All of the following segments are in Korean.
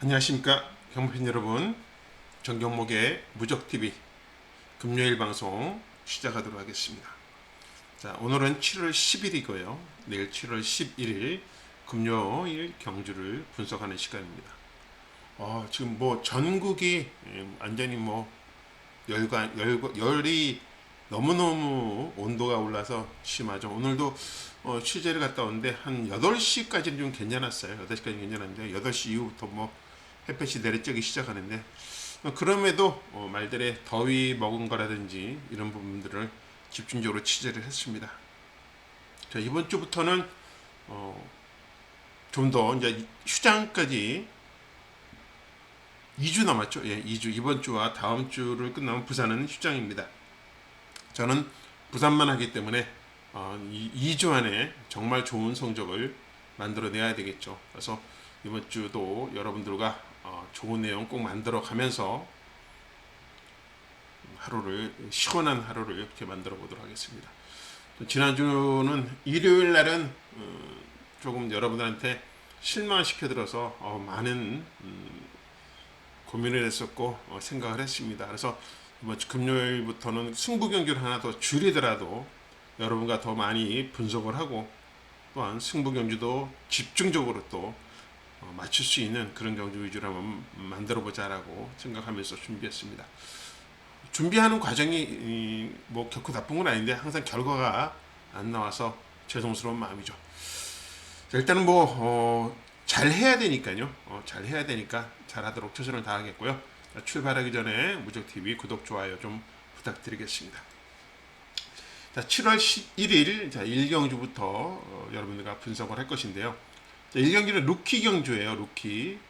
안녕하십니까 경무팬 여러분. 정경목의 무적TV 금요일 방송 시작하도록 하겠습니다. 자, 오늘은 7월 10일이고요 내일 7월 11일 금요일 경주를 분석하는 시간입니다. 지금 뭐 전국이 완전히 뭐 열이 너무너무 온도가 올라서 심하죠. 오늘도 취재를 갔다 오는데 한 8시까지는 좀 괜찮았어요. 8시까지 괜찮았는데 8시 이후부터 뭐 햇볕이 내리쬐기 시작하는데, 그럼에도 말들의 더위 먹은 거라든지 이런 부분들을 집중적으로 취재를 했습니다. 자, 이번 주부터는 좀 더 이제 휴장까지 2주 남았죠. 예, 2주. 이번 주와 다음 주를 끝나면 부산은 휴장입니다. 저는 부산만 하기 때문에 2주 안에 정말 좋은 성적을 만들어내야 되겠죠. 그래서 이번 주도 여러분들과 좋은 내용 꼭 만들어 가면서 시원한 하루를 이렇게 만들어 보도록 하겠습니다. 지난주는 일요일 날은 조금 여러분들한테 실망시켜드려서 많은 고민을 했었고 생각을 했습니다. 그래서 이번 주 금요일부터는 승부 경기를 하나 더 줄이더라도 여러분과 더 많이 분석을 하고, 또한 승부 경기도 집중적으로 또 맞출 수 있는 그런 경주 위주로 한번 만들어 보자라고 생각하면서 준비했습니다. 준비하는 과정이 뭐 결코 나쁜 건 아닌데 항상 결과가 안 나와서 죄송스러운 마음이죠. 자, 일단은 뭐 잘 해야 되니까요. 잘 해야 되니까 잘하도록 최선을 다하겠고요. 자, 출발하기 전에 무적TV 구독 좋아요 좀 부탁드리겠습니다. 자, 7월 11일 자 1경주부터 여러분들과 분석을 할 것인데요. 자, 1경주는 루키 경주예요.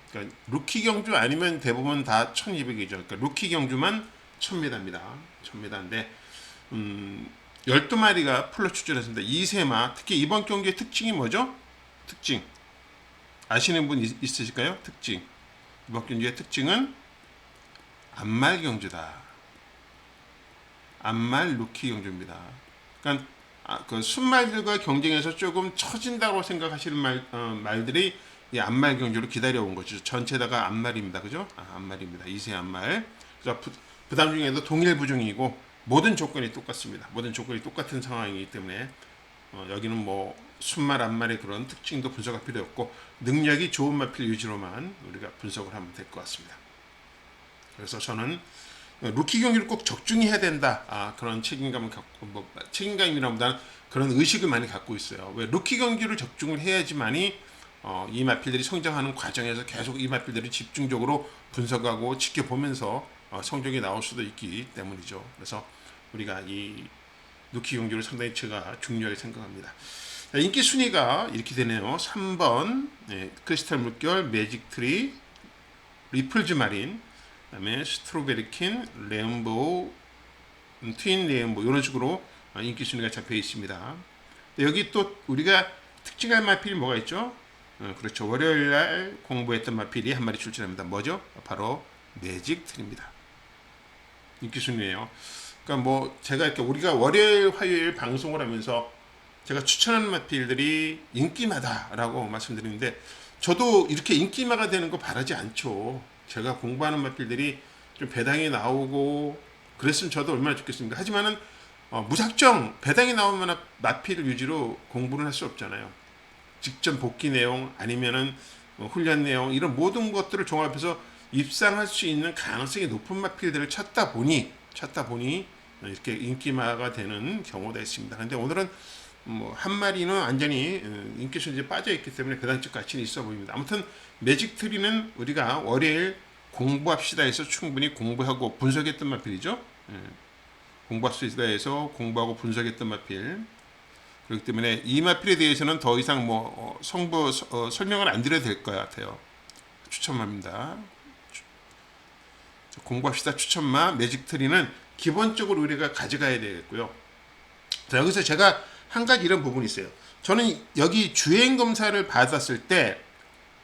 그러니까 루키 경주 아니면 대부분 다 1200이죠. 그러니까 루키 경주만 1000m입니다. 1000m인데 12마리가 풀로 출전했습니다. 2세마. 특히 이번 경기의 특징이 뭐죠? 특징. 아시는 분 있으실까요? 특징. 이번 경기의 특징은 암말 경주다. 암말 루키 경주입니다. 그러니까 그 순말들과 경쟁해서 조금 처진다고 생각하시는 말들이 이 암말 경주를 기다려온 거죠. 전체다가 암말입니다. 그죠? 암말입니다. 2세 암말. 그래서 부담 중에도 동일 부종이고 모든 조건이 똑같습니다. 모든 조건이 똑같은 상황이기 때문에 여기는 뭐 순말 암말의 그런 특징도 분석할 필요 없고 능력이 좋은 마필 위주로만 우리가 분석을 하면 될 것 같습니다. 그래서 저는 루키 경기를 꼭 적중히 해야 된다. 그런 책임감을 갖고, 책임감이라보다는 그런 의식을 많이 갖고 있어요. 왜 루키 경기를 적중을 해야지만이 이 마필들이 성장하는 과정에서 계속 이 마필들이 집중적으로 분석하고 지켜보면서 성적이 나올 수도 있기 때문이죠. 그래서 우리가 이 루키 경기를 상당히 제가 중요하게 생각합니다. 인기 순위가 이렇게 되네요. 3번 크리스탈 물결, 매직 트리, 리플즈 마린, 그다음에 스트로베리 킨, 레인보우, 트윈 레인보우 이런 식으로 인기 순위가 잡혀 있습니다. 여기 또 우리가 특징할 마필이 뭐가 있죠? 그렇죠. 월요일 날 공부했던 마필이 한 마리 출전합니다. 뭐죠? 바로 매직 트리입니다. 인기 순위예요. 그러니까 뭐 제가 이렇게 우리가 월요일, 화요일 방송을 하면서 제가 추천하는 마필들이 인기마다라고 말씀드리는데 저도 이렇게 인기마가 되는 거 바라지 않죠. 제가 공부하는 마필들이 좀 배당이 나오고 그랬으면 저도 얼마나 좋겠습니까. 하지만은 무작정 배당이 나온 마필 위주로 공부를 할 수 없잖아요. 직전 복귀 내용 아니면은 훈련 내용 이런 모든 것들을 종합해서 입상할 수 있는 가능성이 높은 마필들을 찾다 보니 이렇게 인기마가 되는 경우가 있습니다. 그런데 오늘은 뭐 한 마리는 완전히 인기 순위에 빠져 있기 때문에 배당적 가치는 있어 보입니다. 아무튼 매직 트리는 우리가 월요일 공부합시다 해서 충분히 공부하고 분석했던 마필이죠. 공부합시다 해서 공부하고 분석했던 마필. 그렇기 때문에 이 마필에 대해서는 더 이상 뭐 설명을 안 드려도 될 것 같아요. 추천마입니다. 공부합시다 추천마 매직 트리는 기본적으로 우리가 가져가야 되겠고요. 자, 여기서 제가 한 가지 이런 부분이 있어요. 저는 여기 주행 검사를 받았을 때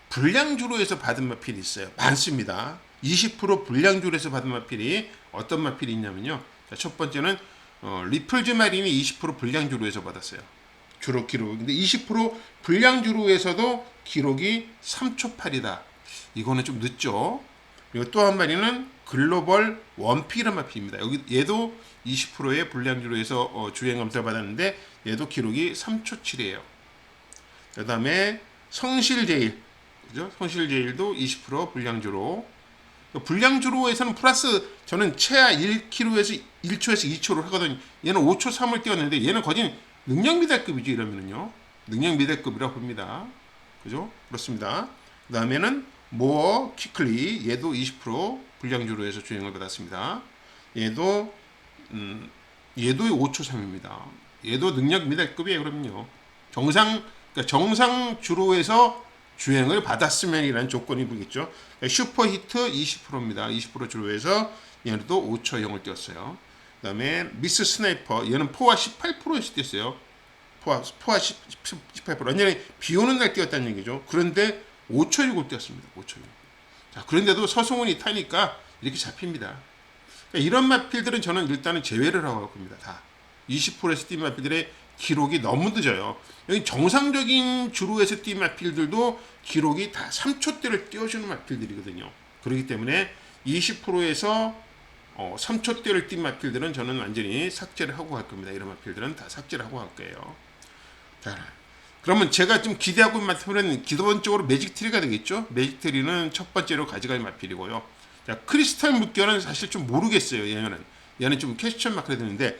불량주로 해서 받은 마필이 있어요. 많습니다. 20% 불량주로 해서 받은 마필이 어떤 마필이 있냐면요. 자, 첫 번째는 리플즈 마린이 20% 불량주로 해서 받았어요. 주로 기록. 근데 20% 불량주로 해서도 기록이 3초 8이다. 이거는 좀 늦죠. 그리고 또 한 마리는 글로벌 원피라는 마필입니다. 여기 얘도 20%의 불량주로 해서 주행 검사를 받았는데 얘도 기록이 3초 7이에요. 그 다음에 성실제일, 그죠? 성실제일도 20% 불량주로. 불량주로에서는 플러스 저는 최하 1km에서 1초에서 2초를 하거든요. 얘는 5초 3을 뛰었는데 얘는 거진 능력 미달급이죠. 이러면은요. 능력 미달급이라고 봅니다. 그죠? 그렇습니다. 그 다음에는 모어 퀴클리, 얘도 20% 불량주로 해서 주행을 받았습니다. 얘도 얘도 5초 3입니다. 얘도 능력 미달급이에요. 그러면요. 그러니까 정상 주로에서 주행을 받았으면이라는 조건이 보겠죠. 슈퍼히트 20%입니다. 20% 주로해서 얘도 5초 0을 뛰었어요. 그 다음에 미스 스나이퍼, 얘는 포화 18%에서 뛰었어요. 포화 18%. 완전히 비 오는 날 뛰었다는 얘기죠. 그런데 5초 6을 뛰었습니다. 5초 6. 자, 그런데도 서승훈이 타니까 이렇게 잡힙니다. 그러니까 이런 마필들은 저는 일단은 제외를 하고 할 겁니다. 다. 20%에서 뛴 마필들의 기록이 너무 늦어요. 여기 정상적인 주로에서 뛴 마필들도 기록이 다 3초대를 띄워주는 마필들이거든요. 그렇기 때문에 20%에서 3초대를 뛴 마필들은 저는 완전히 삭제를 하고 갈 겁니다. 이런 마필들은 다 삭제를 하고 갈 거예요. 자, 그러면 제가 좀 기대하고 있는 마필은 기본적으로 매직트리가 되겠죠. 매직트리는 첫 번째로 가져갈 마필이고요. 자, 크리스탈 물결은 사실 좀 모르겠어요. 얘는 좀 퀘스천 마크가 되는데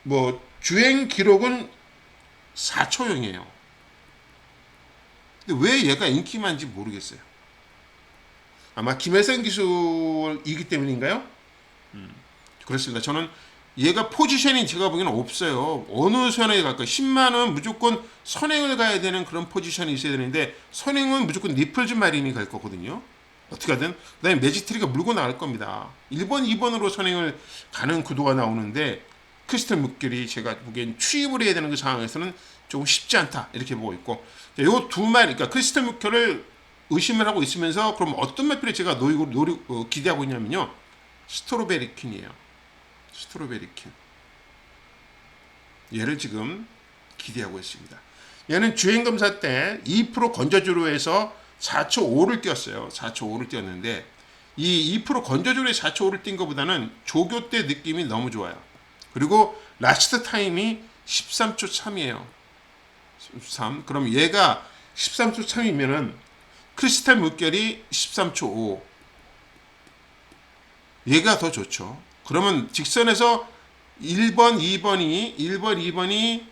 뭐 주행 기록은 4초형이에요. 근데 왜 얘가 인기 많은지 모르겠어요. 아마 김혜성 기술이기 때문인가요? 그렇습니다. 저는 얘가 포지션이 제가 보기에는 없어요. 어느 선행에 갈까요? 10만원 무조건 선행을 가야 되는 그런 포지션이 있어야 되는데 선행은 무조건 니플즈 마린이 갈 거거든요. 어떻게 하든. 그 다음에 매직트리가 물고 나갈 겁니다. 1번, 2번으로 선행을 가는 구도가 나오는데 크리스탈 물결이 제가 보기엔 취입을 해야 되는 그 상황에서는 조금 쉽지 않다. 이렇게 보고 있고 요 두 마리, 그러니까 크리스탈 물결을 의심을 하고 있으면서 그럼 어떤 마필을 제가 기대하고 있냐면요. 스트로베리 퀸이에요. 스트로베리 퀸. 얘를 지금 기대하고 있습니다. 얘는 주행검사 때 2% 건저주로 해서 4초 5를 뛰었어요. 4초 5를 뛰었는데 이 2% 건저주로에 4초 5를 뛴 것보다는 조교 때 느낌이 너무 좋아요. 그리고 라스트 타임이 13초 3이에요. 13. 그럼 얘가 13초 3이면은 크리스탈 물결이 13초 5. 얘가 더 좋죠. 그러면 직선에서 1번, 2번이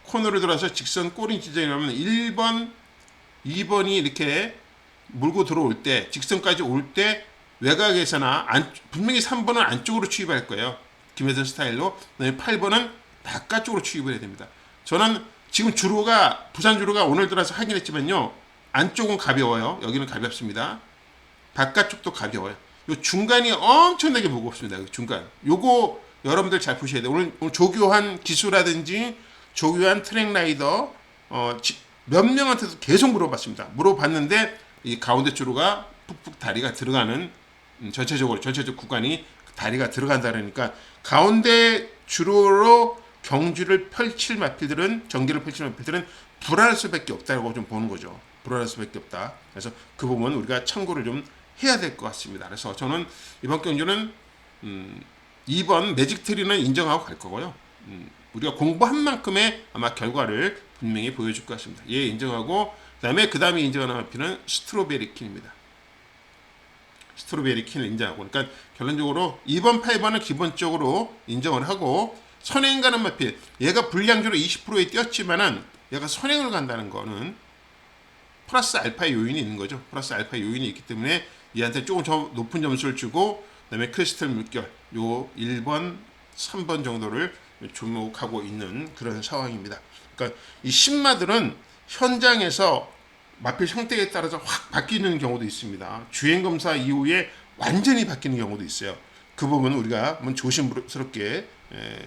코너를 들어서 직선 꼬리 지점이라면 1번, 2번이 이렇게 물고 들어올 때, 직선까지 올 때 외곽에서나 분명히 3번은 안쪽으로 추입할 거예요. 김혜선 스타일로. 그다음에 8번은 바깥쪽으로 추입을 해야 됩니다. 저는 지금 부산 주로가 오늘 들어서 확인했지만요. 안쪽은 가벼워요. 여기는 가볍습니다. 바깥쪽도 가벼워요. 요 중간이 엄청나게 무겁습니다. 중간. 요거 여러분들 잘 보셔야 돼요. 오늘 조교한 기수라든지 조교한 트랙 라이더 몇 명한테도 계속 물어봤습니다. 물어봤는데 이 가운데 주로가 푹푹 다리가 들어가는 전체적 구간이 다리가 들어간다 그러니까 가운데 주로로 경기를 펼칠 마필들은 불안할 수밖에 없다고 좀 보는 거죠. 불안할 수밖에 없다. 그래서 그 부분 우리가 참고를 좀 해야 될 것 같습니다. 그래서 저는 이번 경주는 2번 매직트리는 인정하고 갈 거고요. 우리가 공부한 만큼의 아마 결과를 분명히 보여줄 것 같습니다. 예, 인정하고 그 다음에 인정하는 마필은 스트로베리 킨입니다. 스트로베리 킨을 인정하고 그러니까 결론적으로 2번, 8번은 기본적으로 인정을 하고 선행 가는 마필 얘가 불량주로 20%에 뛰었지만은 얘가 선행을 간다는 거는 플러스 알파의 요인이 있는 거죠. 플러스 알파 요인이 있기 때문에 얘한테 조금 더 높은 점수를 주고 그다음에 크리스탈 물결 요 1번, 3번 정도를 주목하고 있는 그런 상황입니다. 그러니까 이 신마들은 현장에서 마필 형태에 따라서 확 바뀌는 경우도 있습니다. 주행검사 이후에 완전히 바뀌는 경우도 있어요. 그 부분은 우리가 한번 조심스럽게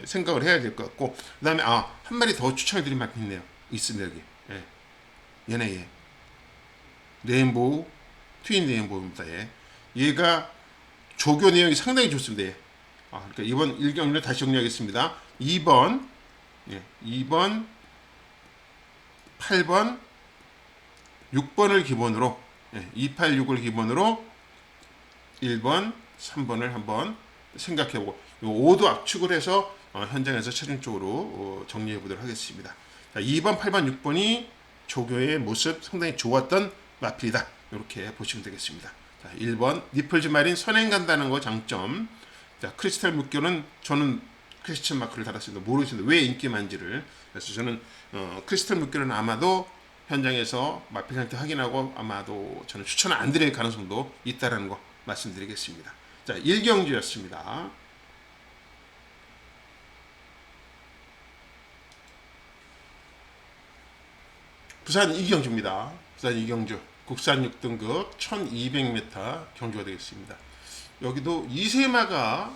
생각을 해야 될 것 같고 그 다음에 한 마리 더 추천해드린 마필 있네요. 있습니다. 여기. 얘네 레인보우 트윈 레인보우입니다. 얘가 조교 내용이 상당히 좋습니다. 그러니까 이번 1경기를 다시 정리하겠습니다. 2번 8번 6번을 기본으로 286을 기본으로 1번, 3번을 한번 생각해보고 5도 압축을 해서 현장에서 최종적으로 정리해 보도록 하겠습니다. 자, 2번, 8번, 6번이 조교의 모습 상당히 좋았던 마필이다. 이렇게 보시면 되겠습니다. 자, 1번 니플즈 마린 선행 간다는 거 장점. 자, 크리스탈 물결은 저는 퀘스천 마크를 달았습니다. 모르겠습니다. 왜 인기 많은지를. 그래서 저는 크리스탈 물결은 아마도 현장에서 마필 상태 확인하고 아마도 저는 추천을 안 드릴 가능성도 있다라는 거 말씀드리겠습니다. 자, 1경주였습니다. 부산 이경주입니다. 부산 이경주 국산 6등급 1200m 경주가 되겠습니다. 여기도 이세마가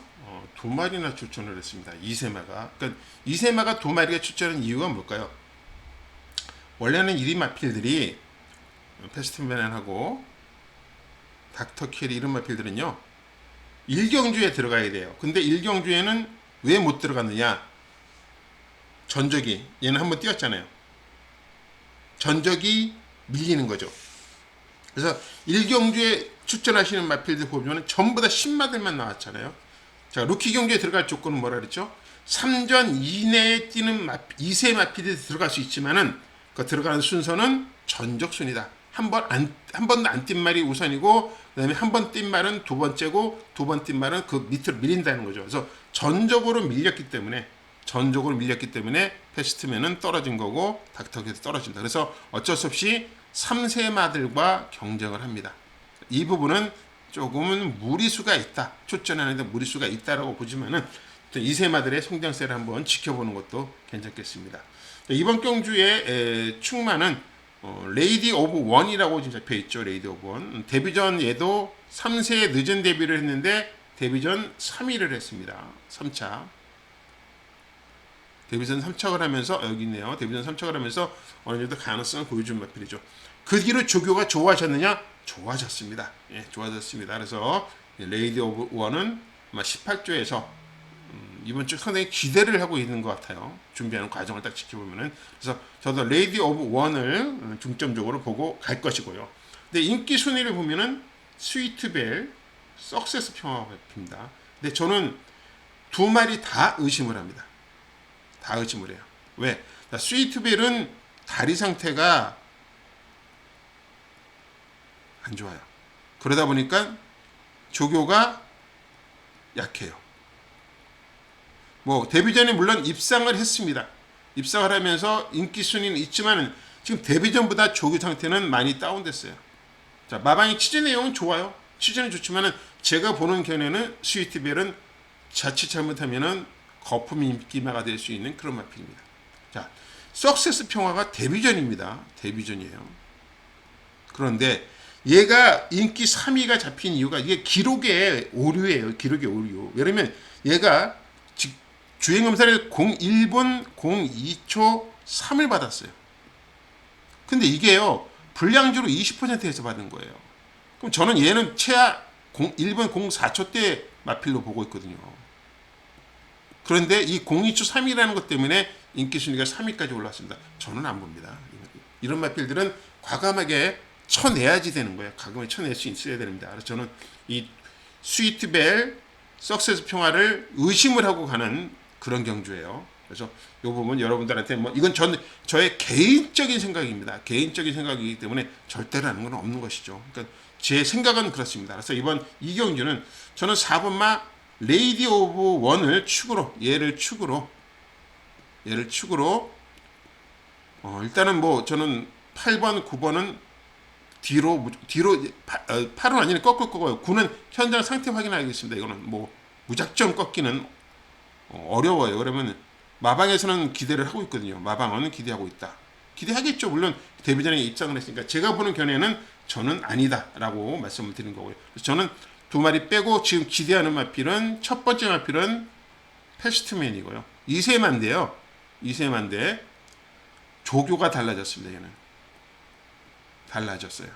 두 마리나 출전을 했습니다. 이세마가. 그러니까 이세마가 두 마리가 출전한 이유가 뭘까요? 원래는 1위 마필들이 패스트맨하고 닥터캐리 이런 마필들은요 1경주에 들어가야 돼요. 근데 1경주에는 왜 못 들어갔느냐? 전적이 얘는 한번 뛰었잖아요. 전적이 밀리는 거죠. 그래서 1경주에 출전하시는 마필들 보면 전부 다 10마들만 나왔잖아요. 자, 루키 경주에 들어갈 조건은 뭐라 그랬죠? 3전 이내에 뛰는 2세 마필들이 들어갈 수 있지만은 그 들어가는 순서는 전적 순이다. 한 번도 안 뛴 말이 우선이고, 그 다음에 한 번 뛴 말은 두 번째고, 두 번 뛴 말은 그 밑으로 밀린다는 거죠. 그래서 전적으로 밀렸기 때문에 패스트맨은 떨어진 거고, 닥터캐도 떨어진다. 그래서 어쩔 수 없이 3세 마들과 경쟁을 합니다. 이 부분은 조금은 무리수가 있다. 출전하는데 무리수가 있다라고 보지만은 2세 마들의 성장세를 한번 지켜보는 것도 괜찮겠습니다. 이번 경주의 충마는 레이디 오브 원이라고 지금 잡혀 있죠. 레이디 오브 원. 데뷔전 얘도 3세에 늦은 데뷔를 했는데 데뷔전 3위를 했습니다. 3차. 데뷔전 3척을 하면서 여기 있네요. 데뷔전 3척을 하면서 어느 정도 가능성을 보여준 마필이죠. 그 뒤로 조교가 좋아졌느냐? 좋아졌습니다. 예, 좋아졌습니다. 그래서 레이디 오브 원은 아마 18조에서 이번 주 상당히 기대를 하고 있는 것 같아요. 준비하는 과정을 딱 지켜보면은. 그래서 저도 레이디 오브 원을 중점적으로 보고 갈 것이고요. 근데 인기 순위를 보면은 스위트벨, 석세스 평화입니다. 근데 저는 두 마리 다 의심을 합니다. 다 의심을 해요. 왜? 스위트벨은 다리 상태가 안 좋아요. 그러다 보니까 조교가 약해요. 뭐 데뷔전에 물론 입상을 했습니다. 입상을 하면서 인기 순위는 있지만 지금 데뷔전보다 조교 상태는 많이 다운됐어요. 자, 마방의 취재 내용은 좋아요. 취재는 좋지만은 제가 보는 견해는 스위트벨은 자칫 잘못하면은 거품 인기마가 될 수 있는 그런 마필입니다. 자, 석세스 평화가 데뷔전입니다. 데뷔전이에요. 그런데 얘가 인기 3위가 잡힌 이유가 이게 기록의 오류예요. 기록의 오류. 예를 들면 얘가 주행검사를 01분 02초 3을 받았어요. 근데 이게요 불량주로 20%에서 받은 거예요. 그럼 저는 얘는 최하 1분 04초 때 마필로 보고 있거든요. 그런데 이 02초 3위라는 것 때문에 인기 순위가 3위까지 올랐습니다. 저는 안 봅니다. 이런 마필들은 과감하게 쳐내야지 되는 거예요. 과감하게 쳐낼 수 있어야 됩니다. 그래서 저는 이 스위트벨, 석세스 평화를 의심을 하고 가는 그런 경주예요. 그래서 이 부분 여러분들한테 뭐 이건 저의 개인적인 생각입니다. 개인적인 생각이기 때문에 절대로 하는 건 없는 것이죠. 그러니까 제 생각은 그렇습니다. 그래서 이번 이 경주는 저는 4번마 레이디 오브 원을 축으로 얘를 축으로 일단은 뭐 저는 8번, 9번은 뒤로 8은 아니라 꺾을 거고요. 9는 현장 상태 확인하겠습니다. 이거는 뭐 무작정 꺾기는 어려워요. 그러면 마방에서는 기대를 하고 있거든요. 마방은 기대하고 있다. 기대하겠죠. 물론 데뷔전에 입장을 했으니까 제가 보는 견해는 저는 아니다라고 말씀을 드린 거고요. 그래서 저는 두 마리 빼고 지금 기대하는 마필은 첫 번째 마필은 패스트맨이고요. 2세만인데요. 2세만인데 조교가 달라졌습니다. 얘는 달라졌어요.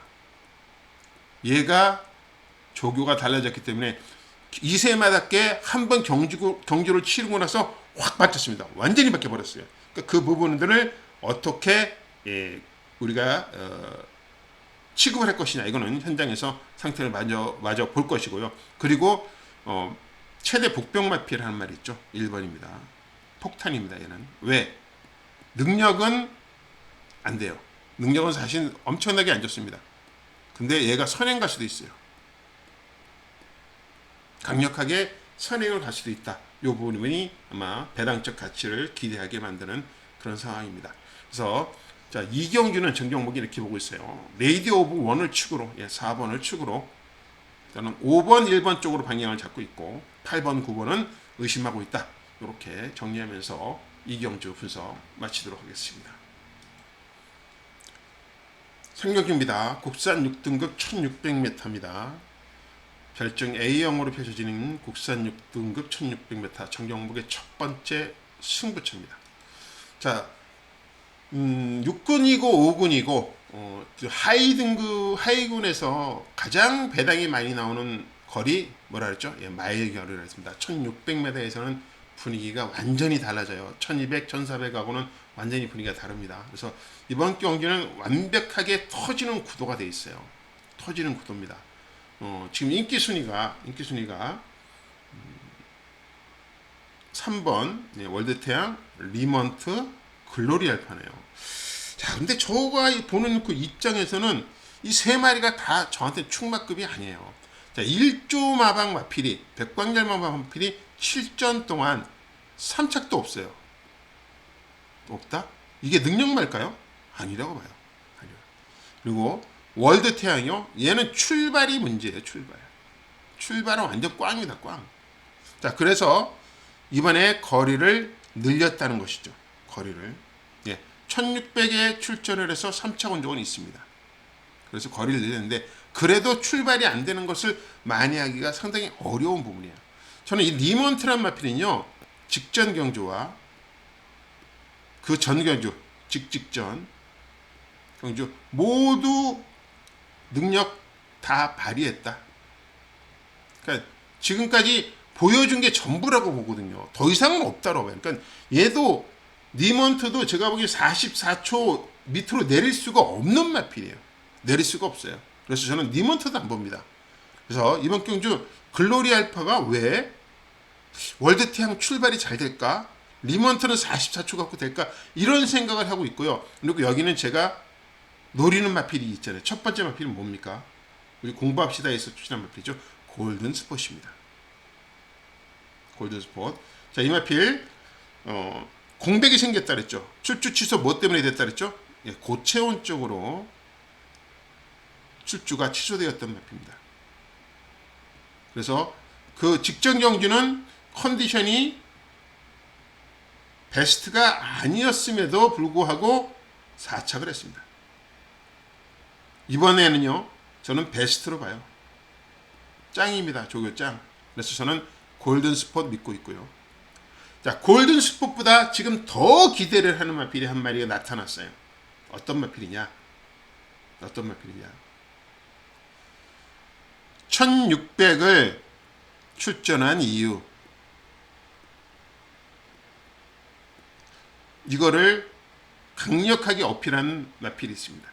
얘가 조교가 달라졌기 때문에 2세마답게 한 번 경주를 치르고 나서 확 바뀌었습니다. 완전히 바뀌어버렸어요. 그러니까 그 부분들을 어떻게 우리가 취급을 할 것이냐, 이거는 현장에서 상태를 마저 볼 것이고요. 그리고 최대 복병 마필이라는 말이 있죠. 1번입니다. 폭탄입니다. 얘는 왜? 능력은 안 돼요. 능력은 사실 엄청나게 안 좋습니다. 근데 얘가 선행 갈 수도 있어요. 강력하게 선행을 갈 수도 있다. 이 부분이 아마 배당적 가치를 기대하게 만드는 그런 상황입니다. 그래서 자, 이경주는 정경목이 이렇게 보고 있어요. 레이디 오브 1을 축으로, 4번을 축으로, 저는 5번, 1번 쪽으로 방향을 잡고 있고 8번, 9번은 의심하고 있다. 이렇게 정리하면서 이경주 분석 마치도록 하겠습니다. 상경주입니다. 국산 6등급 1600m입니다. 별정 A형으로 펼쳐지는 국산 6등급 1600m 정경목의 첫 번째 승부처입니다. 자, 6군이고 5군이고 하이 등급 하이군에서 가장 배당이 많이 나오는 거리 뭐라 그랬죠? 마일 거리라 했습니다. 1600m에서는 분위기가 완전히 달라져요. 1200, 1400하고는 완전히 분위기가 다릅니다. 그래서 이번 경기는 완벽하게 터지는 구도가 돼 있어요. 터지는 구도입니다. 지금 인기 순위가 3번 월드태양, 리먼트, 글로리 알파네요. 자, 근데 저가 보는 그 입장에서는 이 세 마리가 다 저한테 충마급이 아니에요. 자, 1조 마방 마필이, 백광열 마방 마필이 7전 동안 3착도 없어요. 없다? 이게 능력말까요? 아니라고 봐요. 아니요. 그리고 월드 태양이요. 얘는 출발이 문제예요. 출발은 완전 꽝이다. 꽝. 자, 그래서 이번에 거리를 늘렸다는 것이죠. 거리를. 1600에 출전을 해서 3차 온 적은 있습니다. 그래서 거리를 늘렸는데 그래도 출발이 안 되는 것을 만회하기가 상당히 어려운 부분이에요. 저는 이 리먼트란 마필은요. 직전 경주와 그 전 경주, 직전 경주 모두 능력 다 발휘했다. 그러니까 지금까지 보여준 게 전부라고 보거든요. 더 이상은 없다라고 봐요. 그러니까 얘도 니먼트도 제가 보기에 44초 밑으로 내릴 수가 없는 마필이에요. 내릴 수가 없어요. 그래서 저는 니먼트도 안 봅니다. 그래서 이번 경주 글로리 알파가 왜 월드 태양 출발이 잘 될까? 리먼트는 44초 갖고 될까? 이런 생각을 하고 있고요. 그리고 여기는 제가 노리는 마필이 있잖아요. 첫 번째 마필은 뭡니까? 우리 공부합시다에서 출신한 마필이죠. 골든 스폿입니다. 골든 스폿. 자, 이 마필 공백이 생겼다 그랬죠. 출주 취소 뭐 때문에 됐다 그랬죠? 고체온 쪽으로 출주가 취소되었던 마필입니다. 그래서 그 직전 경주는 컨디션이 베스트가 아니었음에도 불구하고 4착을 했습니다. 이번에는요, 저는 베스트로 봐요. 짱입니다. 조교 짱. 그래서 저는 골든 스폿 믿고 있고요. 자, 골든 스폿보다 지금 더 기대를 하는 마필이 한 마리가 나타났어요. 어떤 마필이냐? 1600을 출전한 이유. 이거를 강력하게 어필하는 마필이 있습니다.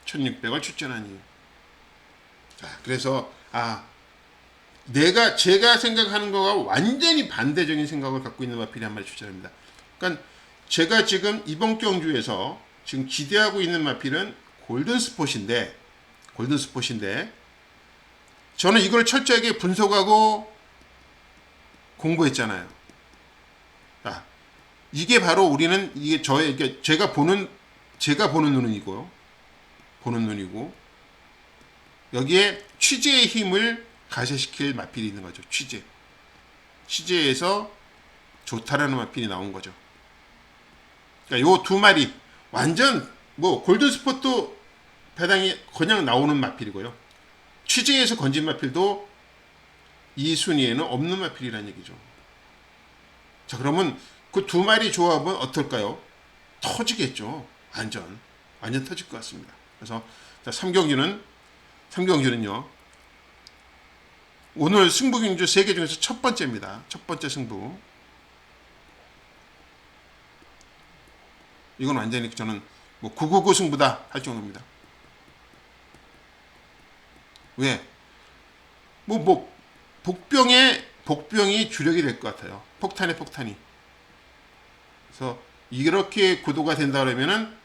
1600을 출전한 이유. 자, 그래서 제가 생각하는 거와 완전히 반대적인 생각을 갖고 있는 마필이 한 마리 출전합니다. 그러니까 제가 지금 이번 경주에서 지금 기대하고 있는 마필은 골든 스폿인데 저는 이걸 철저하게 분석하고 공부했잖아요. 이게 바로 우리는 이게 제가 보는 눈이고요. 여기에 취재의 힘을 가세시킬 마필이 있는 거죠. 취재에서 좋다라는 마필이 나온 거죠. 그러니까 요 두 마리 완전 골든 스폿도 배당이 그냥 나오는 마필이고요. 취재에서 건진 마필도 이 순위에는 없는 마필이라는 얘기죠. 자, 그러면 그 두 마리 조합은 어떨까요? 터지겠죠. 완전 터질 것 같습니다. 그래서 3경기는요. 오늘 승부 경주 3개 중에서 첫 번째입니다. 첫 번째 승부. 이건 완전히 저는 999 승부다 할 정도입니다. 왜? 뭐 복병이 주력이 될 것 같아요. 폭탄이. 그래서 이렇게 구도가 된다 그러면은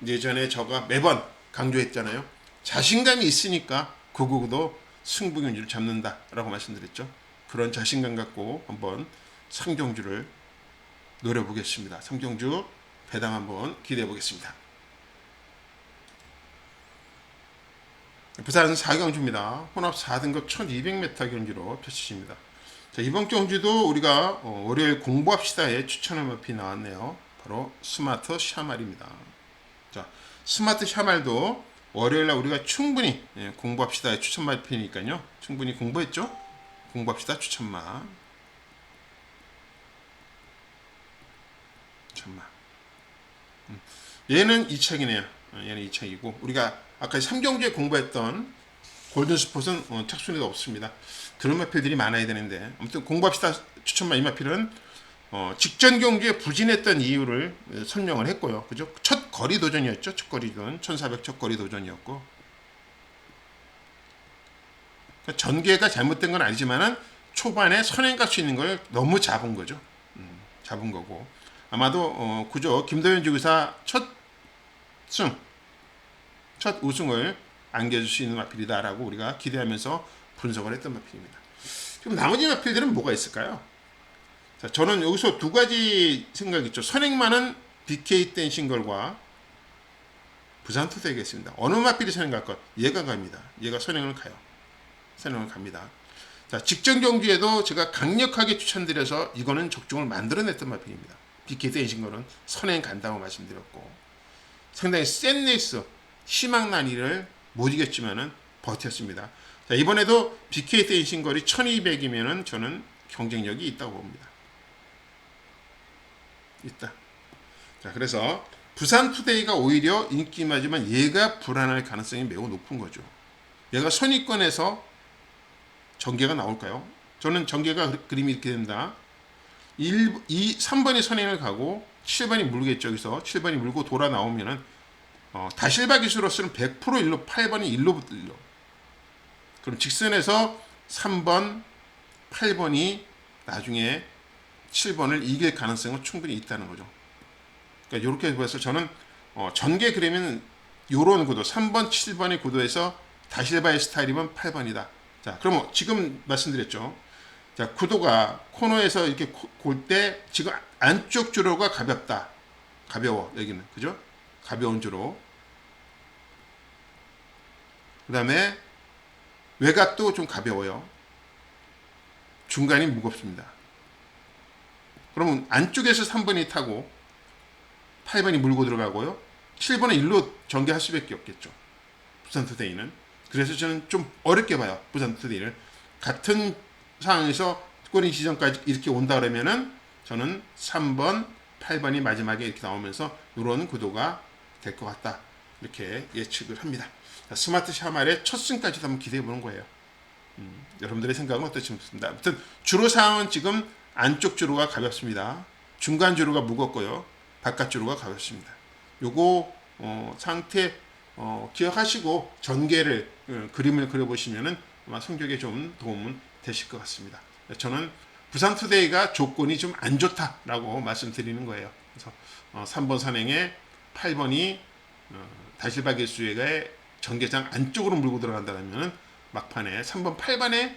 예전에 저가 매번 강조했잖아요. 자신감이 있으니까 그 구도 승부 경주를 잡는다라고 말씀드렸죠. 그런 자신감 갖고 한번 상경주를 노려보겠습니다. 상경주 배당 한번 기대해 보겠습니다. 부산 4경주입니다. 혼합 4등급 1200m 경주로 펼쳐집니다. 자, 이번 경주도 우리가 월요일 공부합시다에 추천한 마필이 나왔네요. 바로 스마트 샤말입니다. 자, 스마트 샤말도 월요일날 우리가 충분히 공부합시다에 추천 마필이니까요. 충분히 공부했죠? 공부합시다 추천마. 얘는 2착이네요. 얘는 2착이고 우리가 아까 3경주에 공부했던 골든스폿은 착순위가 없습니다. 그런 마필들이 많아야 되는데 아무튼 공부합시다 추천마 이 마필은 직전 경주에 부진했던 이유를 설명을 했고요. 그죠? 첫 거리 도전이었죠. 첫 거리 도전 1400 첫 거리 도전이었고 그러니까 전개가 잘못된 건 아니지만은 초반에 선행 갈 수 있는 걸 너무 잡은 거죠. 잡은 거고 아마도 그저 김도현 주기사 첫 우승을 안겨줄 수 있는 마필이다라고 우리가 기대하면서 분석을 했던 마필입니다. 그럼 나머지 마필들은 뭐가 있을까요? 자, 저는 여기서 두 가지 생각이 있죠. 선행만은 BK 댄싱걸과 부산 투데이가 있습니다. 어느 마필이 선행 갈 것? 얘가 갑니다. 얘가 선행을 가요. 선행을 갑니다. 자, 직전 경기에도 제가 강력하게 추천드려서 이거는 적중을 만들어냈던 마필입니다. BK 댄싱걸은 선행 간다고 말씀드렸고 상당히 센 레이스 희망 난이를 못 이겼지만은 버텼습니다. 자, 이번에도 BK 댄싱걸이 1200이면은 저는 경쟁력이 있다고 봅니다. 있다. 자, 그래서 부산 투데이가 오히려 인기마지만 얘가 불안할 가능성이 매우 높은 거죠. 얘가 선위권에서 전개가 나올까요? 저는 전개가 그림이 이렇게 된다. 3번이 선행을 가고 7번이 물겠죠. 여기서 7번이 물고 돌아 나오면은 다실바 기수로서는 100% 일로 8번이 일로 일로. 그럼 직선에서 3번, 8번이 나중에 7번을 이길 가능성은 충분히 있다는 거죠. 그러니까 이렇게 보여서 저는 전개 그림은 요런 구도 3번, 7번의 구도에서 다실바의 스타일이면 8번이다. 자, 그럼 지금 말씀드렸죠. 자, 구도가 코너에서 이렇게 골 때 지금 안쪽 주로가 가볍다. 가벼워. 여기는. 그죠? 가벼운 주로. 그 다음에 외곽도 좀 가벼워요. 중간이 무겁습니다. 그러면 안쪽에서 3번이 타고 8번이 물고 들어가고요. 7번은 일로 전개할 수밖에 없겠죠. 부산투데이는. 그래서 저는 좀 어렵게 봐요. 부산투데이를. 같은 상황에서 꼬린 지점까지 이렇게 온다 그러면은 저는 3번, 8번이 마지막에 이렇게 나오면서 이런 구도가 될 것 같다. 이렇게 예측을 합니다. 자, 스마트 샤말의 첫 승까지도 한번 기대해 보는 거예요. 여러분들의 생각은 어떠십니까? 아무튼 주로 상황은 지금 안쪽 주로가 가볍습니다. 중간 주로가 무겁고요. 바깥 주로가 가볍습니다. 요거 상태 기억하시고 전개를 그림을 그려보시면은 아마 성적에 좀 도움은 되실 것 같습니다. 저는 부산투데이가 조건이 좀 안 좋다라고 말씀드리는 거예요. 그래서 3번 선행에 8번이 다실바 개수의 전개장 안쪽으로 물고 들어간다면 막판에 3번, 8번의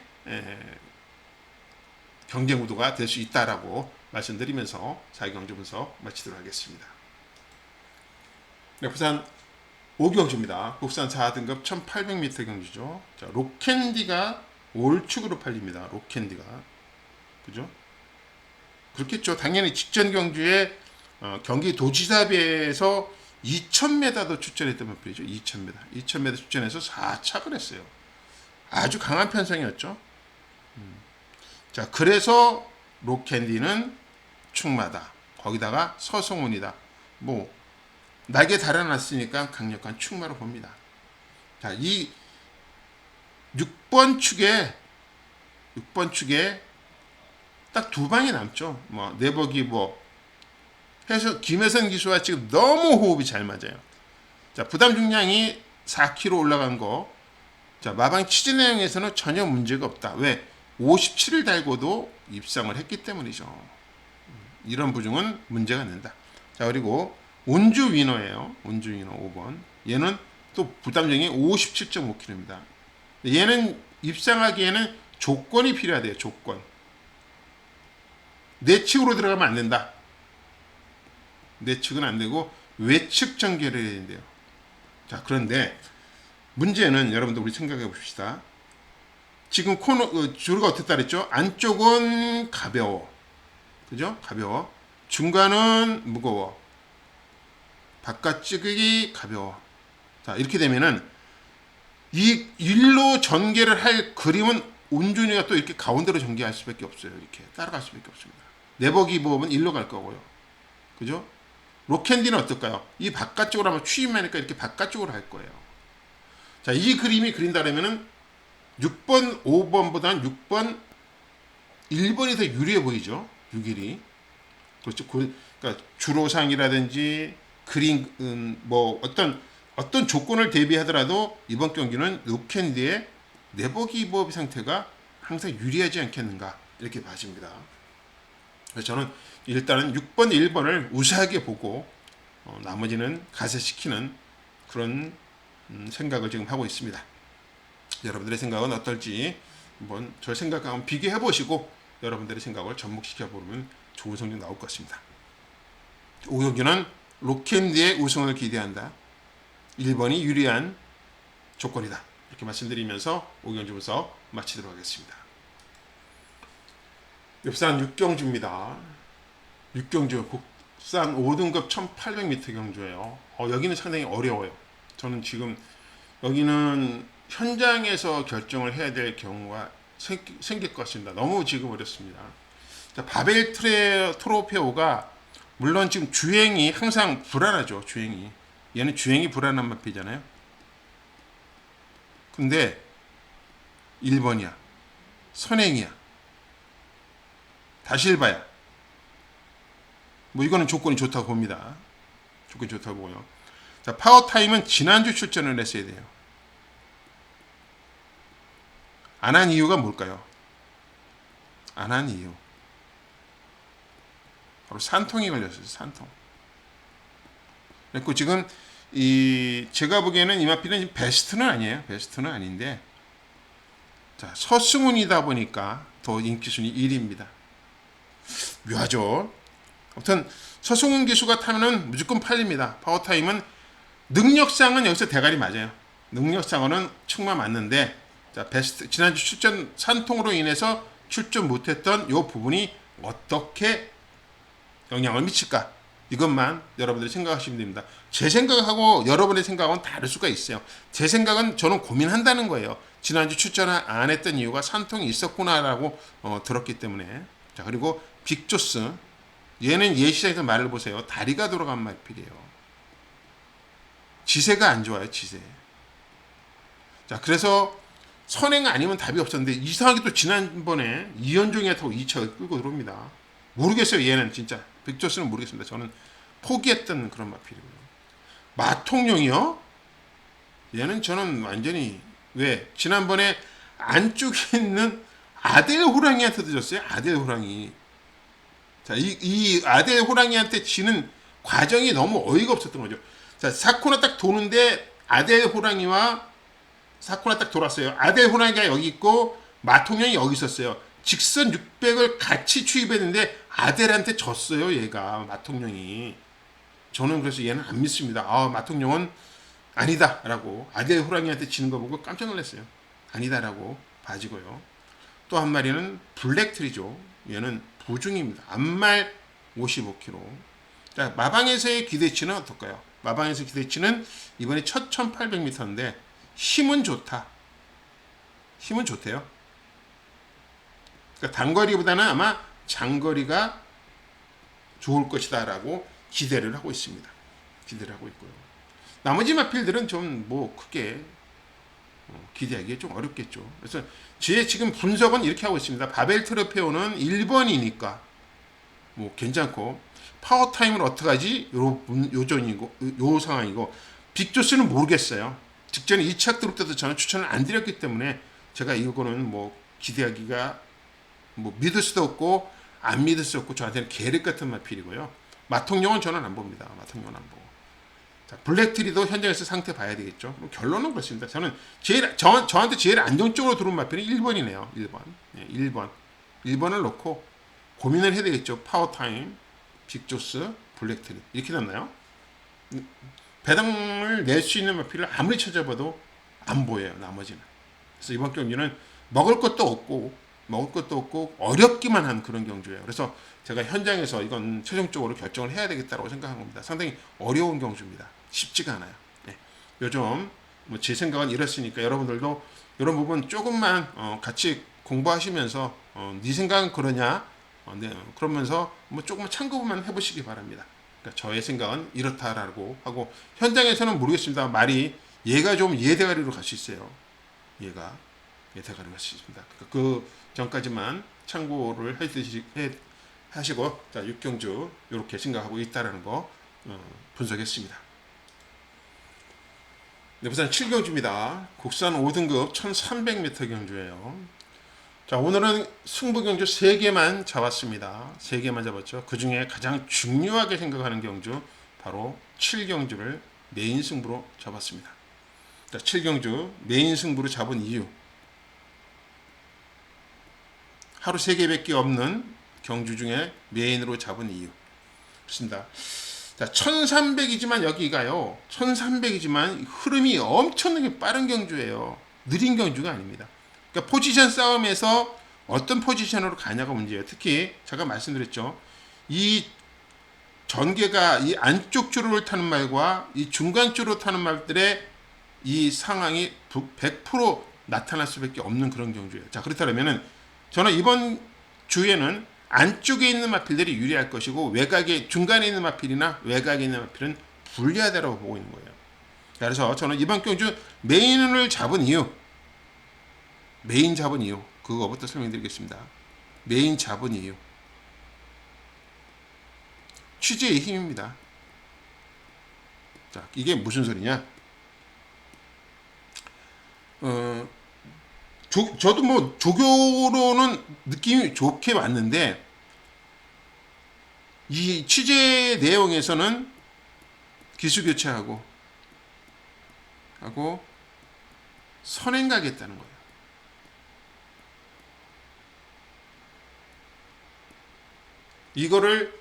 경쟁 구도가 될 수 있다라고 말씀드리면서 자기경주 분석 마치도록 하겠습니다. 네, 부산 5경주입니다. 국산 4등급 1800m 경주죠. 자, 록캔디가 올축으로 팔립니다. 록캔디가. 그죠? 그렇겠죠. 당연히 직전 경주에 경기도지사배에서 2000m도 출전했던 마필이죠. 2000m. 2000m 출전해서 4착을 했어요. 아주 강한 편성이었죠. 자, 그래서 록캔디는 충마다. 거기다가 서성훈이다. 뭐 날개 달아났으니까 강력한 충마로 봅니다. 자, 이 6번 축에 딱 두 방이 남죠. 뭐 네버기 뭐 해서 김혜선 기수와 지금 너무 호흡이 잘 맞아요. 자, 부담 중량이 4kg 올라간 거. 자, 마방 취재 내용에서는 전혀 문제가 없다. 왜? 57을 달고도 입상을 했기 때문이죠. 이런 부중은 문제가 안 된다. 자, 그리고 온주 위너예요. 온주 위너 5번. 얘는 또 부담정이 57.5kg입니다. 얘는 입상하기에는 조건이 필요하대요. 조건. 내측으로 들어가면 안 된다. 내측은 안 되고 외측 전개를 해야 된대요. 자, 그런데 문제는 여러분들 우리 생각해 봅시다. 지금 주로가 어떻다 그랬죠? 안쪽은 가벼워. 그죠? 가벼워. 중간은 무거워. 바깥쪽이 가벼워. 자, 이렇게 되면은 이 일로 전개를 할 그림은 온준이가 또 이렇게 가운데로 전개할 수밖에 없어요. 이렇게 따라갈 수밖에 없습니다. 네버기브업은 일로 갈 거고요. 그죠? 로캔디는 어떨까요? 이 바깥쪽으로 하면 추임하니까 이렇게 바깥쪽으로 할 거예요. 자, 이 그림이 그린다면은 6번, 5번보다는 6번, 1번이 더 유리해 보이죠? 6일이. 그렇죠. 그러니까 주로상이라든지 그린 뭐 어떤 조건을 대비하더라도 이번 경기는 로캔디의 네버기브업 상태가 항상 유리하지 않겠는가 이렇게 봐집니다. 그래서 저는 일단은 6번, 1번을 우세하게 보고 나머지는 가세시키는 그런 생각을 지금 하고 있습니다. 여러분들의 생각은 어떨지 한번 저 생각과 한번 비교해 보시고 여러분들의 생각을 접목시켜 보면 좋은 성적 나올 것 같습니다. 5경기는 로캔디의 우승을 기대한다. 1번이 유리한 조건이다. 이렇게 말씀드리면서 5경주 분석 마치도록 하겠습니다. 엽산 6경주입니다. 6경주 국산 5등급 1800m 경주예요. 여기는 상당히 어려워요. 저는 지금 여기는 현장에서 결정을 해야 될 경우가 생길 것 같습니다. 너무 지금 어렵습니다. 자, 바벨 트로페오가 물론 지금 주행이 항상 불안하죠. 주행이. 얘는 주행이 불안한 마피잖아요. 근데 1번이야. 선행이야. 다실바야. 뭐 이거는 조건이 좋다고 봅니다. 조건이 좋다고 보고요. 자, 파워타임은 지난주 출전을 했어야 돼요. 안 한 이유가 뭘까요? 안 한 이유. 바로 산통이 걸렸어요. 산통. 그리고 지금 제가 보기에는 이마피는 베스트는 아니에요. 베스트는 아닌데 자, 서승훈이다 보니까 더 인기순위 1위입니다. 묘하죠. 아무튼 서승훈 기수가 타면은 무조건 팔립니다. 파워타임은 능력상은 여기서 대가리 맞아요. 능력상으로는 측마 맞는데 자, 베스트 지난주 출전 산통으로 인해서 출전 못했던 이 부분이 어떻게 영향을 미칠까? 이것만 여러분들이 생각하시면 됩니다. 제 생각하고 여러분의 생각은 다를 수가 있어요. 제 생각은 저는 고민한다는 거예요. 지난주 출전 안 했던 이유가 산통이 있었구나라고 들었기 때문에. 자, 그리고 빅조스 얘는 예시장에서 말을 보세요. 다리가 돌아간 말필이에요. 지세가 안 좋아요. 지세. 자, 그래서 선행 아니면 답이 없었는데 이상하게 또 지난번에 이현종이 타고 2차 끌고 들어옵니다. 모르겠어요. 얘는 진짜 빅조스는 모르겠습니다. 저는 포기했던 그런 마필이고요. 마통령이요? 얘는 저는 완전히 왜 지난번에 안쪽에 있는 아델 호랑이한테 졌어요. 아델 호랑이. 자, 이 아델 호랑이한테 지는 과정이 너무 어이가 없었던 거죠. 자, 사코나 딱 도는데 아델 호랑이와 사코나 딱 돌았어요. 아델 호랑이가 여기 있고 마통령이 여기 있었어요. 직선 600을 같이 추입했는데 아델한테 졌어요. 얘가 마통령이. 저는 그래서 얘는 안 믿습니다. 마통령은 아니다 라고 아델 호랑이한테 지는 거 보고 깜짝 놀랐어요. 아니다라고 봐지고요. 또 한 마리는 블랙트리죠. 얘는 부중입니다. 앞말 55kg. 자, 마방에서의 기대치는 어떨까요? 마방에서 기대치는 이번에 첫 1800m인데 힘은 좋다. 힘은 좋대요. 그러니까 단거리보다는 아마 장거리가 좋을 것이다 라고 기대를 하고 있습니다. 기대를 하고 있고요. 나머지 마필들은 좀 뭐 크게 기대하기에 좀 어렵겠죠. 그래서 제 지금 분석은 이렇게 하고 있습니다. 바벨 트로페오는 1번이니까 뭐 괜찮고 파워타임은 어떡하지? 요 상황이고 빅조스는 모르겠어요. 직전에 2차 그룹 때도 저는 추천을 안 드렸기 때문에 제가 이거는 뭐 기대하기가 뭐 믿을 수도 없고 안 믿을 수 없고 저한테는 계륵 같은 마필이고요. 마통용은 저는 안 봅니다. 마통용은 안 보고. 자, 블랙트리도 현장에서 상태 봐야 되겠죠. 결론은 그렇습니다. 저는 저한테 제일 안정적으로 들어온 마필은 1번이네요. 1번. 네, 1번. 1번을 놓고 고민을 해야 되겠죠. 파워타임, 빅조스, 블랙트리. 이렇게 됐나요? 배당을 낼 수 있는 마필을 아무리 찾아봐도 안 보여요. 나머지는. 그래서 이번 경기는 먹을 것도 없고 어렵기만 한 그런 경주예요. 그래서 제가 현장에서 이건 최종적으로 결정을 해야 되겠다고 생각한 겁니다. 상당히 어려운 경주입니다. 쉽지가 않아요. 네. 요즘 뭐 제 생각은 이렇으니까 여러분들도 이런 부분 조금만 같이 공부하시면서 네 생각은 그러냐? 네, 그러면서 뭐 조금만 참고만 해보시기 바랍니다. 그러니까 저의 생각은 이렇다라고 하고 현장에서는 모르겠습니다. 말이 얘가 좀 예대가리로 갈 수 있어요. 얘가 예대가리로 갈 수 있습니다. 그러니까 그 전까지만 참고를 하시고 자 6경주 이렇게 생각하고 있다라는 거 분석했습니다. 네, 부산 7경주입니다. 국산 5등급 1300m 경주예요. 자, 오늘은 승부 경주 3개만 잡았습니다. 3개만 잡았죠. 그 중에 가장 중요하게 생각하는 경주 바로 7경주를 메인 승부로 잡았습니다. 자, 7경주 메인 승부로 잡은 이유. 하루 3개밖에 없는 경주 중에 메인으로 잡은 이유. 그렇습니다. 자, 1300이지만 여기가요. 1300이지만 흐름이 엄청나게 빠른 경주예요. 느린 경주가 아닙니다. 그러니까 포지션 싸움에서 어떤 포지션으로 가냐가 문제예요. 특히 제가 말씀드렸죠. 이 전개가 이 안쪽 줄을 타는 말과 이 중간 줄을 타는 말들의 이 상황이 100% 나타날 수밖에 없는 그런 경주예요. 자, 그렇다면은 저는 이번 주에는 안쪽에 있는 마필들이 유리할 것이고 외곽에 중간에 있는 마필이나 외곽에 있는 마필은 불리하다고 보고 있는 거예요. 그래서 저는 이번 경주 메인 잡은 이유 그거부터 설명드리겠습니다. 메인 잡은 이유 취재의 힘입니다. 자, 이게 무슨 소리냐? 저도 뭐 조교로는 느낌이 좋게 왔는데 이 취재 내용에서는 기수 교체하고 선행 가겠다는 거예요. 이거를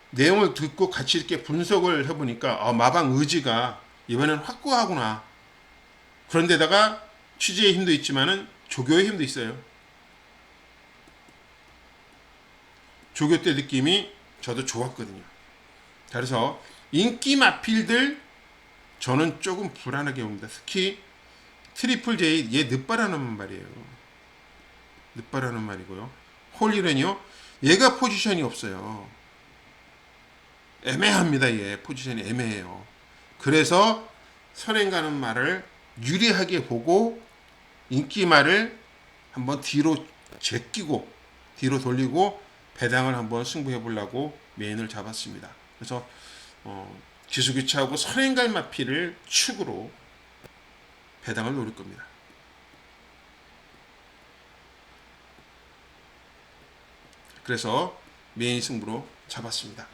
내용을 듣고 같이 이렇게 분석을 해보니까 마방 의지가 이번엔 확고하구나. 그런데다가 취재의 힘도 있지만은 조교의 힘도 있어요. 조교 때 느낌이 저도 좋았거든요. 그래서 인기 마필들 저는 조금 불안하게 봅니다. 특히 트리플 J 얘 늦바라는 말이에요. 늦바라는 말이고요. 홀리렌이요. 얘가 포지션이 없어요. 애매합니다. 얘 포지션이 애매해요. 그래서 선행 가는 말을 유리하게 보고 인기말을 한번 뒤로 제끼고 뒤로 돌리고 배당을 한번 승부해 보려고 메인을 잡았습니다. 그래서 기수교체하고 선행갈 마피를 축으로 배당을 노릴 겁니다. 그래서 메인 승부로 잡았습니다.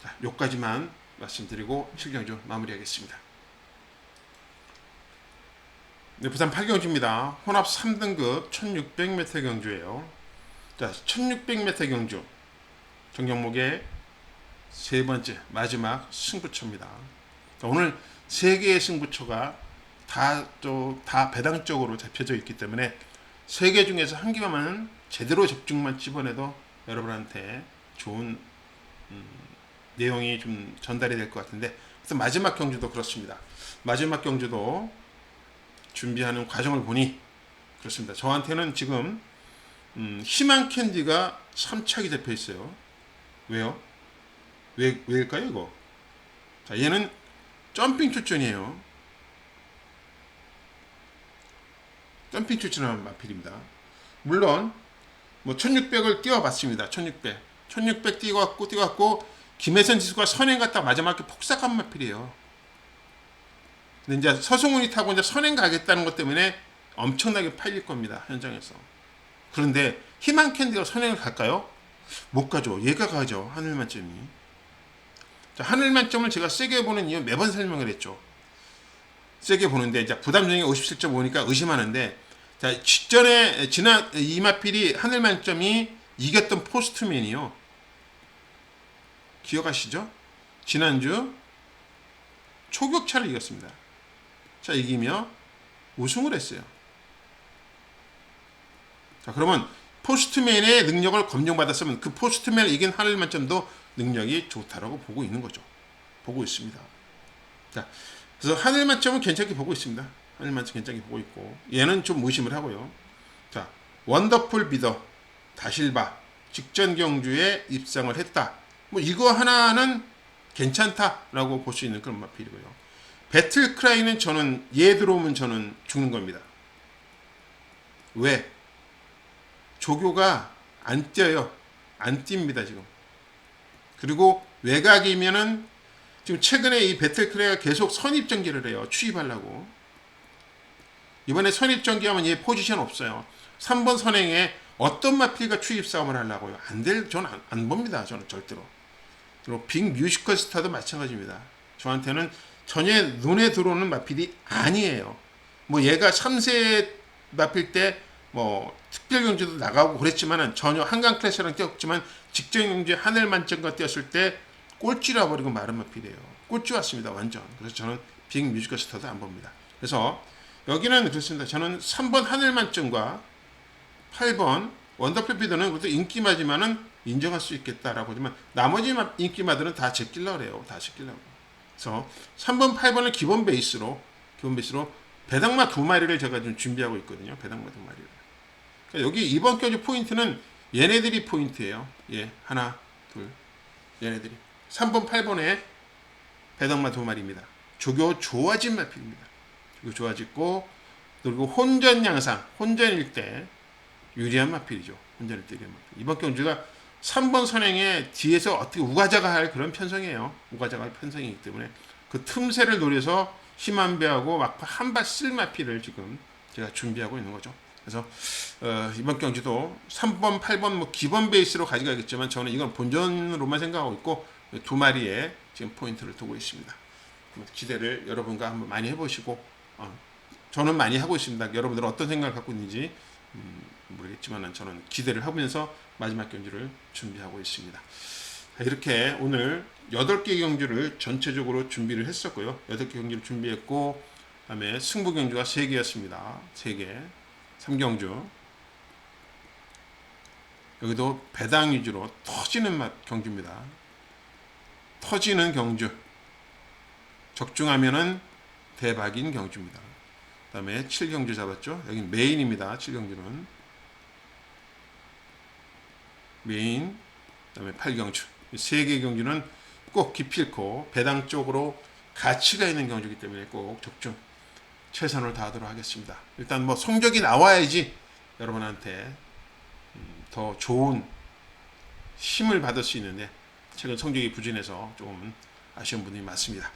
자, 여기까지만 말씀드리고 7경주 마무리하겠습니다. 네, 부산 8경주입니다. 혼합 3등급 1600m 경주예요. 자, 1600m 경주 정경목의 세 번째 마지막 승부처입니다. 자, 오늘 세 개의 승부처가 다 배당적으로 잡혀져 있기 때문에 세 개 중에서 한 개만 제대로 적중만 집어내도 여러분한테 좋은 내용이 좀 전달이 될 것 같은데, 그래서 마지막 경주도 그렇습니다. 마지막 경주도 준비하는 과정을 보니 그렇습니다. 저한테는 지금 희망 캔디가 3착이 잡혀 있어요. 왜요? 왜일까요, 이거? 자, 얘는 점핑 출전이에요. 점핑 출전하는 마필입니다. 물론 뭐 1600을 띄워봤습니다. 1600 띄워갖고 김혜선 지수가 선행 갔다 마지막에 폭삭한 마필이에요. 근데 이제 서승훈이 타고 이제 선행 가겠다는 것 때문에 엄청나게 팔릴 겁니다. 현장에서. 그런데 희망 캔디가 선행을 갈까요? 못 가죠. 얘가 가죠. 하늘 만점이. 자, 하늘 만점을 제가 세게 보는 이유 매번 설명을 했죠. 세게 보는데 이제 부담중에 57.5니까 의심하는데, 자, 직전에 지난 이마필이 하늘 만점이 이겼던 포스트맨이요. 기억하시죠? 지난주 초격차를 이겼습니다. 자, 이기며 우승을 했어요. 자, 그러면 포스트맨의 능력을 검증받았으면 그 포스트맨을 이긴 하늘 만점도 능력이 좋다라고 보고 있는 거죠. 보고 있습니다. 자, 그래서 하늘 만점은 괜찮게 보고 있습니다. 하늘 만점 괜찮게 보고 있고, 얘는 좀 의심을 하고요. 자, 원더풀 비더 다실바 직전 경주에 입상을 했다. 뭐 이거 하나는 괜찮다라고 볼 수 있는 그런 마필이고요. 배틀크라이는 저는 얘 들어오면 저는 죽는 겁니다. 왜? 조교가 안 뛰어요. 안 뜁니다 지금. 그리고 외곽이면은 지금 최근에 이 배틀크레이가 계속 선입전기를 해요. 추입하려고. 이번에 선입전기하면 얘 포지션 없어요. 3번 선행에 어떤 마필과 추입 싸움을 하려고요. 저는 안 봅니다. 저는 절대로. 그리고 빅 뮤지컬 스타도 마찬가지입니다. 저한테는 전혀 눈에 들어오는 마필이 아니에요. 뭐 얘가 3세 마필 때 뭐 특별 경주도 나가고 그랬지만은 전혀 한강 클래스랑 뛰었지만 직전 경주에 하늘 만점과 뛰었을 때 꼴찌라 버리고 마른 마필이에요. 꼴찌 왔습니다. 완전. 그래서 저는 빅 뮤지컬 스타도 안 봅니다. 그래서 여기는 그렇습니다. 저는 3번 하늘 만점과 8번 원더풀 비더는 그래도 인기마지만은 인정할 수 있겠다라고 하지만 나머지 인기마들은 다 제끼려고 그래요. 다 제끼려고. 그래서 3번, 8번을 기본 베이스로 배당마 2마리를 제가 좀 준비하고 있거든요. 배당마 2마리를. 그러니까 여기 이번 경주 포인트는 얘네들이 포인트예요. 예, 하나, 둘, 얘네들이. 3번, 8번에 배당마 2마리입니다. 조교 좋아진 마필입니다. 조교 좋아졌고, 그리고 혼전 양상, 혼전일 때 유리한 마필이죠. 혼전일 때 유리한 마필. 이번 경주가 3번 선행에 뒤에서 어떻게 우가자가 할 그런 편성이에요. 우가자가 할 편성이기 때문에 그 틈새를 노려서 심한배하고 막파 한발 쓸 마필을 지금 제가 준비하고 있는 거죠. 그래서 이번 경주도 3번, 8번 뭐 기본 베이스로 가져가겠지만 저는 이건 본전으로만 생각하고 있고 2마리에 지금 포인트를 두고 있습니다. 기대를 여러분과 한번 많이 해보시고 저는 많이 하고 있습니다. 여러분들은 어떤 생각을 갖고 있는지 모르겠지만 저는 기대를 하면서 마지막 경주를 준비하고 있습니다. 이렇게 오늘 8개 경주를 전체적으로 준비를 했었고요. 8개 경주를 준비했고 그다음에 승부 경주가 3개였습니다. 3개 3경주. 여기도 배당 위주로 터지는 경주입니다. 터지는 경주. 적중하면은 대박인 경주입니다. 그 다음에 7경주 잡았죠. 여기는 메인입니다. 7경주는 메인. 그 다음에 8경주. 3개 경주는 꼭 기필코 배당 쪽으로 가치가 있는 경주이기 때문에 꼭 적중 최선을 다하도록 하겠습니다. 일단 뭐 성적이 나와야지 여러분한테 더 좋은 힘을 받을 수 있는데 최근 성적이 부진해서 조금 아쉬운 분이 많습니다.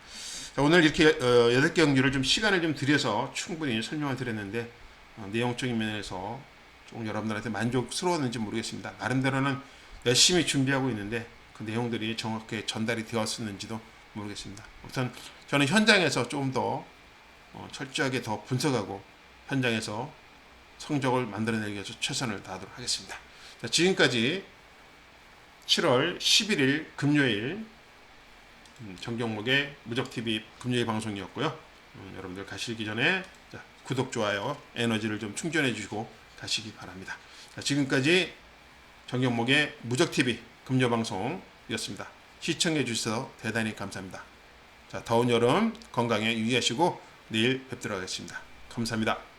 자, 오늘 이렇게 8개 경주를 좀 시간을 좀 들여서 충분히 설명을 드렸는데 내용적인 면에서 조금 여러분들한테 만족스러웠는지 모르겠습니다. 나름대로는 열심히 준비하고 있는데 그 내용들이 정확하게 전달이 되었었는지도 모르겠습니다. 우선 저는 현장에서 조금 더 철저하게 더 분석하고 현장에서 성적을 만들어내기 위해서 최선을 다하도록 하겠습니다. 자, 지금까지 7월 11일 금요일 정경목의 무적TV 금요일 방송이었고요. 여러분들 가시기 전에 구독, 좋아요, 에너지를 좀 충전해 주시고 가시기 바랍니다. 자, 지금까지 정경목의 무적TV 금요 방송이었습니다. 시청해 주셔서 대단히 감사합니다. 자, 더운 여름 건강에 유의하시고 내일 뵙도록 하겠습니다. 감사합니다.